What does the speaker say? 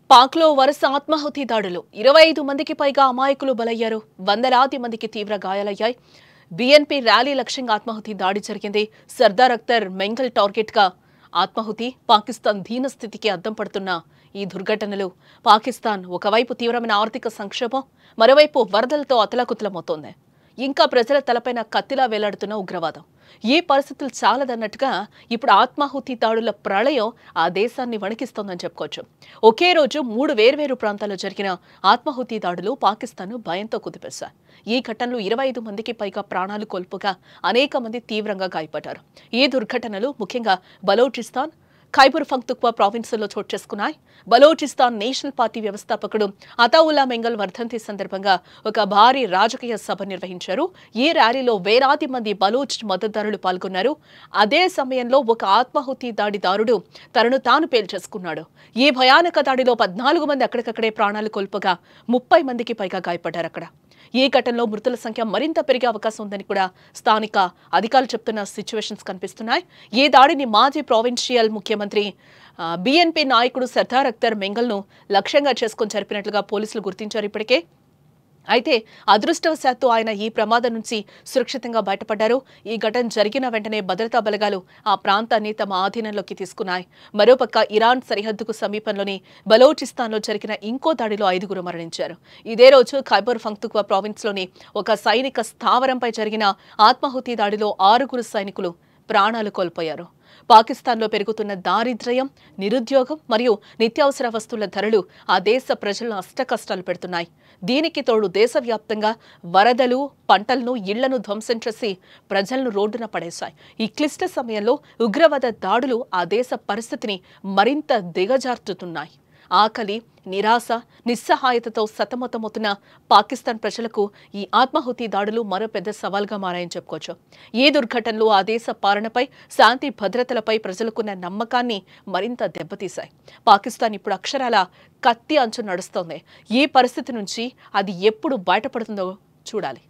పాక్లో వరుస ఆత్మాహుతి దాడులు 25 మందికి పైగా అమాయకులు బలయ్యారు. వందలాది మందికి తీవ్ర గాయాలయ్యాయి. బీఎన్పీ ర్యాలీ లక్ష్యంగా ఆత్మాహుతి దాడి జరిగింది. సర్దార్ అఖ్తర్ మెంగల్ టార్గెట్గా ఆత్మాహుతి. పాకిస్తాన్ దీనస్థితికి అద్దం పడుతున్న ఈ దుర్ఘటనలు పాకిస్తాన్ ఒకవైపు తీవ్రమైన ఆర్థిక సంక్షోభం, మరోవైపు వరదలతో అతలాకుతలమవుతోంది. ఇంకా ప్రజల తలపైన కత్తిలా వేలాడుతున్న ఉగ్రవాదం. ఈ పరిస్థితులు చాలదన్నట్టుగా ఇప్పుడు ఆత్మాహుతి దాడుల ప్రళయం ఆ దేశాన్ని వణికిస్తోందని చెప్పుకోవచ్చు. ఒకే రోజు 3 వేర్వేరు ప్రాంతాల్లో జరిగిన ఆత్మాహుతి దాడులు పాకిస్తాన్ను భయంతో కుదిపేశాయి. ఈ ఘటనలో 25 మందికి పైగా ప్రాణాలు కోల్పోగా అనేక మంది తీవ్రంగా గాయపడ్డారు. ఈ దుర్ఘటనలు ముఖ్యంగా బలోచిస్తాన్, ఖైబర్ పఖ్తూన్ఖ్వా ప్రావిన్సుల్లో చోటు చేసుకున్నాయి. బలోచిస్తాన్ నేషనల్ పార్టీ వ్యవస్థాపకుడు అతావుల్లా మెంగల్ వర్ధంతి సందర్భంగా ఒక భారీ రాజకీయ సభ నిర్వహించారు. ఈ ర్యాలీలో వేలాది మంది బలూచ్ మద్దతుదారులు పాల్గొన్నారు. అదే సమయంలో ఒక ఆత్మాహుతి దాడిదారుడు తనను తాను పేల్చేసుకున్నాడు. ఈ భయానక దాడిలో 14 మంది అక్కడికక్కడే ప్రాణాలు కోల్పోగా 30 మందికి పైగా గాయపడ్డారు. అక్కడ ఈ ఘటనలో మృతుల సంఖ్య మరింత పెరిగే అవకాశం ఉందని కూడా స్థానిక అధికారులు చెప్తున్న సిచ్యువేషన్స్ కనిపిస్తున్నాయి. ఈ దాడిని మాజీ ప్రావిన్షియల్ ముఖ్యమంత్రి బీఎన్పీ నాయకుడు సర్దార్ అఖ్తర్ మెంగల్ను లక్ష్యంగా చేసుకుని జరిపినట్లుగా పోలీసులు గుర్తించారు ఇప్పటికే. అయితే అదృష్టవశాత్తు ఆయన ఈ ప్రమాదం నుంచి సురక్షితంగా బయటపడ్డారు. ఈ ఘటన జరిగిన వెంటనే భద్రతా బలగాలు ఆ ప్రాంతాన్ని తమ ఆధీనంలోకి తీసుకున్నాయి. మరోపక్క ఇరాన్ సరిహద్దుకు సమీపంలోని బలోచిస్తాన్లో జరిగిన ఇంకో దాడిలో 5గురు మరణించారు. ఇదే రోజు ఖైబర్ పఖ్తూన్ఖ్వా ప్రావిన్స్లోని ఒక సైనిక స్థావరంపై జరిగిన ఆత్మాహుతి దాడిలో 6గురు సైనికులు ప్రాణాలు కోల్పోయారు. పాకిస్తాన్లో పెరుగుతున్న దారిద్ర్యం, నిరుద్యోగం మరియు నిత్యావసర వస్తువుల ధరలు ఆ దేశ ప్రజలను అష్టకష్టాలు పెడుతున్నాయి. దీనికి తోడు దేశవ్యాప్తంగా వరదలు పంటలను, ఇళ్లను ధ్వంసం చేసి ప్రజలను రోడ్డున పడేశాయి. ఈ క్లిష్ట సమయంలో ఉగ్రవాద దాడులు ఆ దేశ పరిస్థితిని మరింత దిగజార్చుతున్నాయి. ఆకలి, నిరాశ, నిస్సహాయతతో సతమతమవుతున్న పాకిస్తాన్ ప్రజలకు ఈ ఆత్మాహుతి దాడులు మరో పెద్ద సవాల్గా మారాయని చెప్పుకోవచ్చు. ఈ దుర్ఘటనలు ఆ దేశ పాలనపై, శాంతి భద్రతలపై ప్రజలకున్న నమ్మకాన్ని మరింత దెబ్బతీశాయి. పాకిస్తాన్ ఇప్పుడు అక్షరాల కత్తి అంచు నడుస్తోంది. ఈ పరిస్థితి నుంచి అది ఎప్పుడు బయటపడుతుందో చూడాలి.